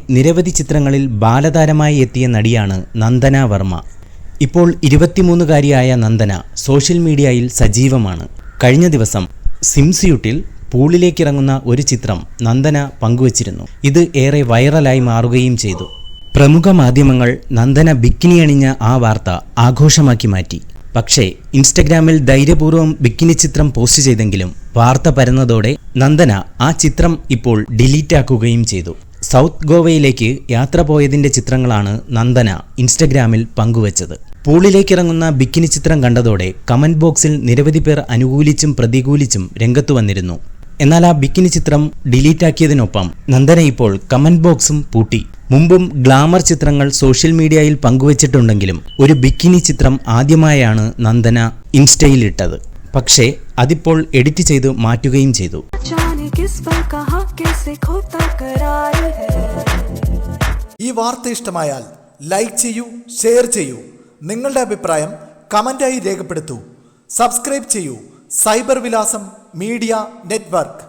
നിരവധി ചിത്രങ്ങളിൽ ബാലതാരമായി എത്തിയ നടിയാണ് നന്ദന വർമ്മ. ഇപ്പോൾ 23-കാരിയായ നന്ദന സോഷ്യൽ മീഡിയയിൽ സജീവമാണ്. കഴിഞ്ഞ ദിവസം സ്വിംസ്യൂട്ടിൽ പൂളിലേക്കിറങ്ങുന്ന ഒരു ചിത്രം നന്ദന പങ്കുവച്ചിരുന്നു. ഇത് ഏറെ വൈറലായി മാറുകയും ചെയ്തു. പ്രമുഖ മാധ്യമങ്ങൾ നന്ദന ബിക്കിനി അണിഞ്ഞ ആ വാർത്ത ആഘോഷമാക്കി മാറ്റി. പക്ഷേ ഇൻസ്റ്റഗ്രാമിൽ ധൈര്യപൂർവ്വം ബിക്കിനി ചിത്രം പോസ്റ്റ് ചെയ്തെങ്കിലും വാർത്ത പരന്നതോടെ നന്ദന ആ ചിത്രം ഇപ്പോൾ ഡിലീറ്റ് ആക്കുകയും ചെയ്തു. സൗത്ത് ഗോവയിലേക്ക് യാത്ര പോയതിന്റെ ചിത്രങ്ങളാണ് നന്ദന ഇൻസ്റ്റഗ്രാമിൽ പങ്കുവച്ചത്. പൂളിലേക്കിറങ്ങുന്ന ബിക്കിനി ചിത്രം കണ്ടതോടെ കമന്റ് ബോക്സിൽ നിരവധി പേർ അനുകൂലിച്ചും പ്രതികൂലിച്ചും രംഗത്തു വന്നിരുന്നു. എന്നാൽ ആ ബിക്കിനി ചിത്രം ഡിലീറ്റാക്കിയതിനൊപ്പം നന്ദന ഇപ്പോൾ കമന്റ് ബോക്സും പൂട്ടി. മുമ്പും ഗ്ലാമർ ചിത്രങ്ങൾ സോഷ്യൽ മീഡിയയിൽ പങ്കുവച്ചിട്ടുണ്ടെങ്കിലും ഒരു ബിക്കിനി ചിത്രം ആദ്യമായാണ് നന്ദന ഇൻസ്റ്റയിൽ ഇട്ടത്. പക്ഷേ അതിപ്പോൾ എഡിറ്റ് ചെയ്ത് മാറ്റുകയും ചെയ്തു. ഈ വാർത്ത ഇഷ്ടമായാൽ ലൈക്ക് ചെയ്യൂ, ഷെയർ ചെയ്യൂ. നിങ്ങളുടെ അഭിപ്രായം കമന്റായി രേഖപ്പെടുത്തൂ. സബ്സ്ക്രൈബ് ചെയ്യൂ സൈബർ വിലാസം മീഡിയ നെറ്റ്വർക്ക്.